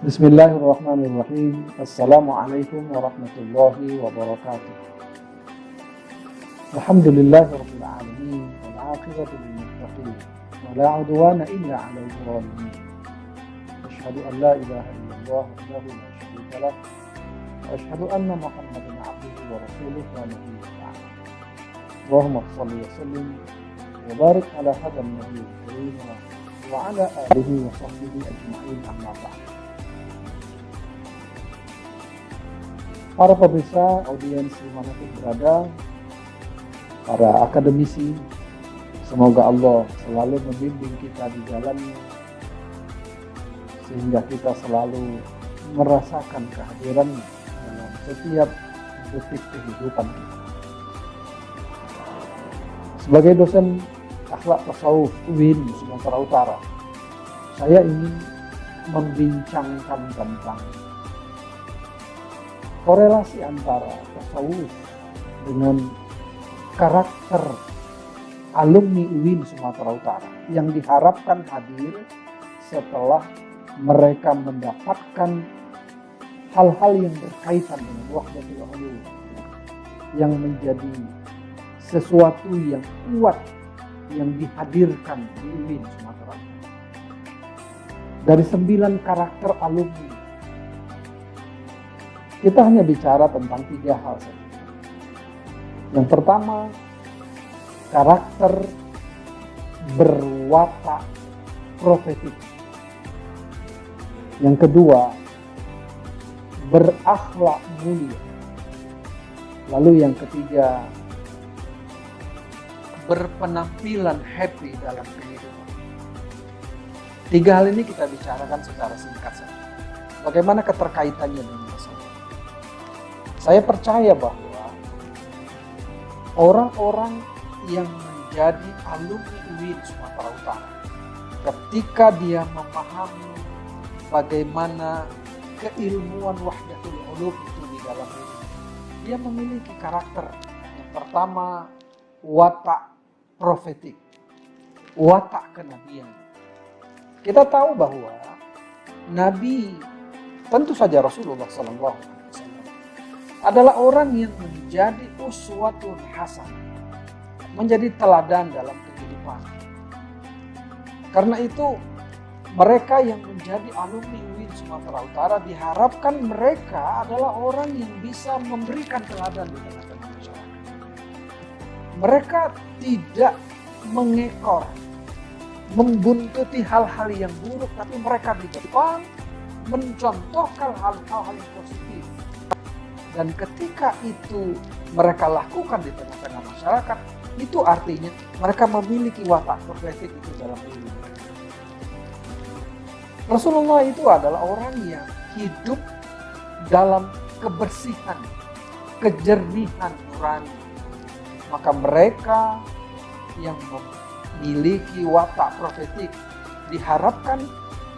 Bismillahirrahmanirrahim. Assalamualaikum warahmatullahi wabarakatuh. Alhamdulillahirabbil alamin wal 'aqibatu lil muttaqin wa la 'udwana illa 'alal zalimin. Asyhadu an la ilaha illallah wahdahu la syarika lah wa asyhadu anna Muhammadan 'abduhu wa rasuluhu la nabiyya ba'dahu. Allahumma shalli wa sallim wa barik ala hadzal nabiyil karim wa ala alihi wa sahbihi ajma'in amma ba'd. Para pemirsa, audiens dimanapun berada, para akademisi, semoga Allah selalu membimbing kita di jalannya, sehingga kita selalu merasakan kehadirannya dalam setiap detik kehidupan kita. Sebagai dosen akhlak tasawuf UIN Sumatera Utara, saya ingin membincangkan tentang korelasi antara tasawuf dengan karakter alumni UIN Sumatera Utara yang diharapkan hadir setelah mereka mendapatkan hal-hal yang berkaitan dengan wahdatul ulum, yang menjadi sesuatu yang kuat yang dihadirkan di UIN Sumatera Utara. Dari 9 karakter alumni, kita hanya bicara tentang 3 hal saja. Yang pertama, karakter berwatak profetik. Yang kedua, berakhlak mulia. Lalu yang ketiga, berpenampilan happy dalam kehidupan. 3 hal ini kita bicarakan secara singkat saja. Bagaimana keterkaitannya dengan tasawuf? Saya percaya bahwa orang-orang yang menjadi alumni UIN Sumatera Utara, ketika dia memahami bagaimana keilmuan wahdatul ulum itu di dalam diri, dia memiliki karakter. Yang pertama, watak profetik, watak kenabian. Kita tahu bahwa Nabi, tentu saja Rasulullah SAW, adalah orang yang menjadi uswatun hasanah, menjadi teladan dalam kehidupan. Karena itu mereka yang menjadi alumni UIN Sumatera Utara diharapkan mereka adalah orang yang bisa memberikan teladan di tengah-tengah masyarakat. Mereka tidak mengekor, membuntuti hal-hal yang buruk, tapi mereka di depan mencontohkan hal-hal yang positif. Dan ketika itu mereka lakukan di tengah-tengah masyarakat, itu artinya mereka memiliki watak profetik itu dalam diri mereka. Rasulullah itu adalah orang yang hidup dalam kebersihan, kejernihan nurani. Maka mereka yang memiliki watak profetik diharapkan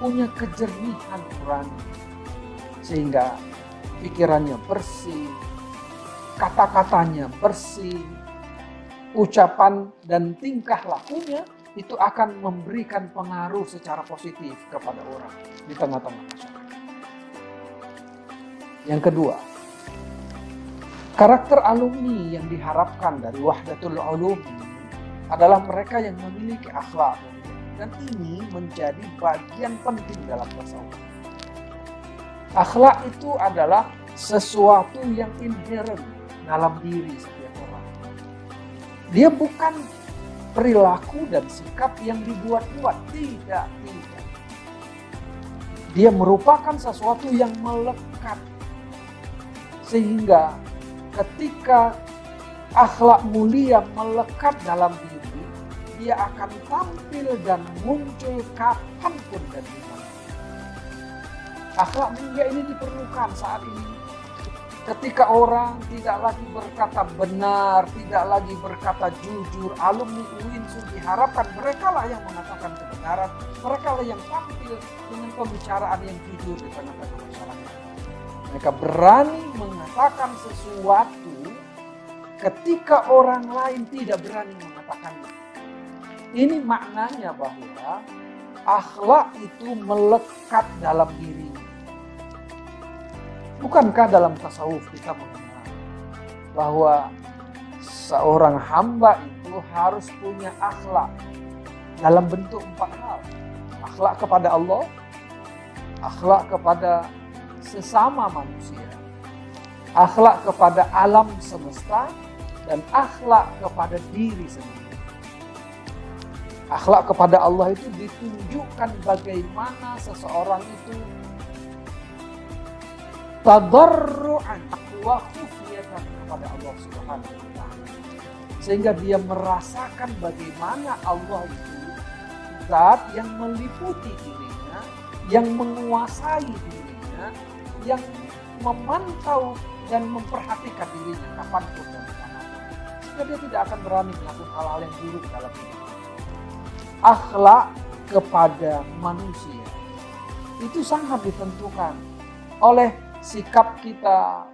punya kejernihan nurani, sehingga pikirannya bersih, kata-katanya bersih, ucapan dan tingkah lakunya itu akan memberikan pengaruh secara positif kepada orang di tengah-tengah masyarakat. Yang kedua, karakter alumni yang diharapkan dari wahdatul ulum adalah mereka yang memiliki akhlak, dan ini menjadi bagian penting dalam tasawuf. Akhlak itu adalah sesuatu yang inherent dalam diri setiap orang. Dia bukan perilaku dan sikap yang dibuat-buat. Tidak. Dia merupakan sesuatu yang melekat. Sehingga ketika akhlak mulia melekat dalam diri, dia akan tampil dan muncul kapanpun dan dimana. Akhlak mulia ini diperlukan saat ini. Ketika orang tidak lagi berkata benar, tidak lagi berkata jujur, alumni UIN diharapkan mereka lah yang mengatakan kebenaran, mereka lah yang tampil dengan pembicaraan yang jujur di tengah-tengah masyarakat. Mereka berani mengatakan sesuatu ketika orang lain tidak berani mengatakannya. Ini maknanya bahwa akhlak itu melekat dalam diri. Bukankah dalam tasawuf kita mengenal bahwa seorang hamba itu harus punya akhlak dalam bentuk 4 hal. Akhlak kepada Allah, akhlak kepada sesama manusia, akhlak kepada alam semesta, dan akhlak kepada diri sendiri. Akhlak kepada Allah itu ditunjukkan bagaimana seseorang itu tadarru'an wa khufyatan kepada Allah Subhanahu wa taala. Sehingga dia merasakan bagaimana Allah itu zat yang meliputi dirinya, yang menguasai dirinya, yang memantau dan memperhatikan dirinya kapanpun dan dimanapun. Sehingga dia tidak akan berani melakukan hal-hal yang buruk dalam hidup. Akhlak kepada manusia itu sangat ditentukan oleh sikap kita,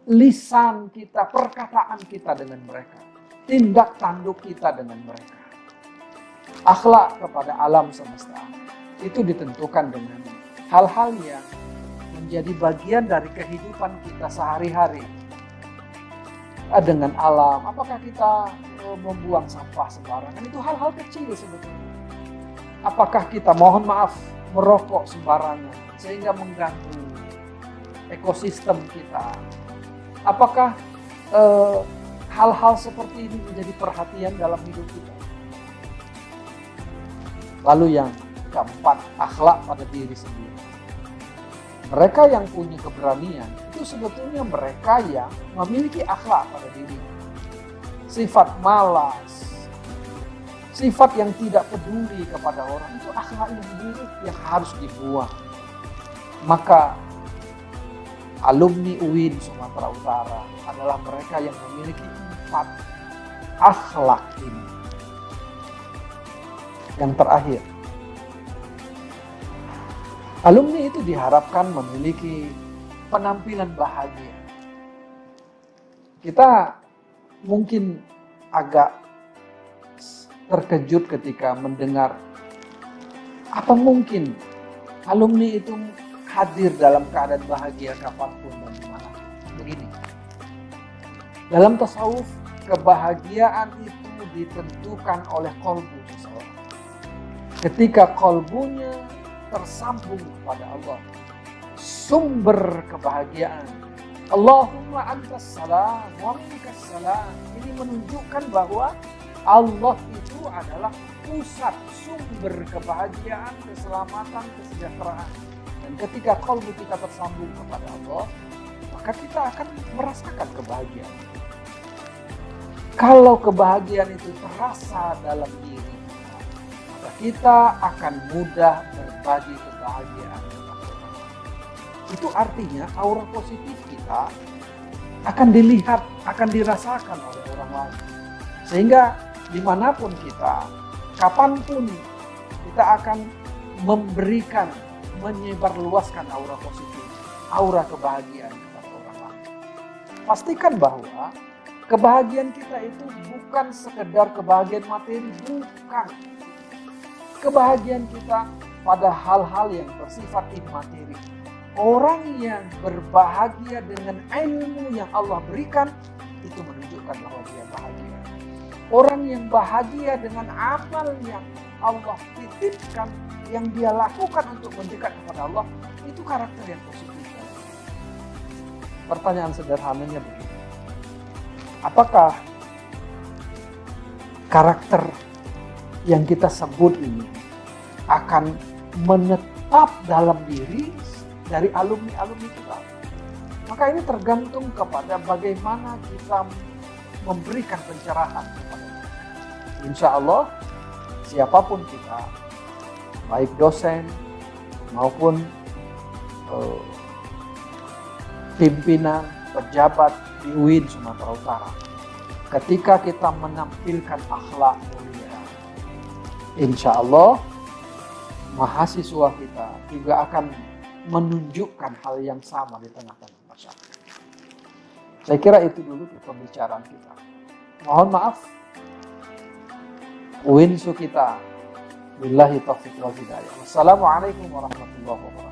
lisan kita, perkataan kita dengan mereka, tindak tanduk kita dengan mereka. Akhlak kepada alam semesta itu ditentukan dengan hal-hal yang menjadi bagian dari kehidupan kita sehari-hari. Dengan alam, apakah kita membuang sampah sembarangan? Itu hal-hal kecil sebetulnya. Apakah kita, mohon maaf, merokok sembarangan sehingga mengganggu ekosistem kita? Apakah hal-hal seperti ini menjadi perhatian dalam hidup kita? Lalu yang keempat, akhlak pada diri sendiri. Mereka yang punya keberanian itu sebetulnya mereka yang memiliki akhlak pada diri. Sifat malas, sifat yang tidak peduli kepada orang, itu akhlak yang buruk yang harus dibuang. Maka alumni UIN Sumatera Utara adalah mereka yang memiliki 4 akhlak ini. Yang terakhir, alumni itu diharapkan memiliki penampilan bahagia. Kita mungkin agak terkejut ketika mendengar apa mungkin alumni itu hadir dalam keadaan bahagia kapanpun dan dimana. Begini, dalam tasawuf kebahagiaan itu ditentukan oleh qalbu seseorang. Ketika qalbunya tersambung kepada Allah, sumber kebahagiaan. Allahumma antas salam wa minkas salam. Ini menunjukkan bahwa Allah itu adalah pusat sumber kebahagiaan, keselamatan, kesejahteraan. Dan ketika qalbu kita tersambung kepada Allah, maka kita akan merasakan kebahagiaan. Kalau kebahagiaan itu terasa dalam diri kita, maka kita akan mudah berbagi kebahagiaan. Itu artinya aura positif kita akan dilihat, akan dirasakan oleh orang lain. Sehingga dimanapun kita, kapanpun kita akan memberikan, menyebarluaskan aura positif, aura kebahagiaan kepada orang lain. Pastikan bahwa kebahagiaan kita itu bukan sekedar kebahagiaan materi, bukan. Kebahagiaan kita pada hal-hal yang bersifat imateri. Orang yang berbahagia dengan ilmu yang Allah berikan, itu menunjukkan bahwa dia bahagia. Orang yang bahagia dengan amal yang Allah titipkan, yang dia lakukan untuk mendekat kepada Allah, itu karakter yang positif. Pertanyaan sederhananya begini. Apakah karakter yang kita sebut ini akan menetap dalam diri dari alumni-alumni kita? Maka ini tergantung kepada bagaimana kita memberikan pencerahan kepada kita. Insya Allah, siapapun kita, baik dosen maupun pimpinan, pejabat di UIN Sumatera Utara, ketika kita menampilkan akhlak mulia, insya Allah mahasiswa kita juga akan menunjukkan hal yang sama di tengah-tengah masyarakat. Saya kira itu dulu pembicaraan kita. Mohon maaf, UIN kita. Billahi taufiq wal hidayah. Wassalamualaikum warahmatullahi wabarakatuh.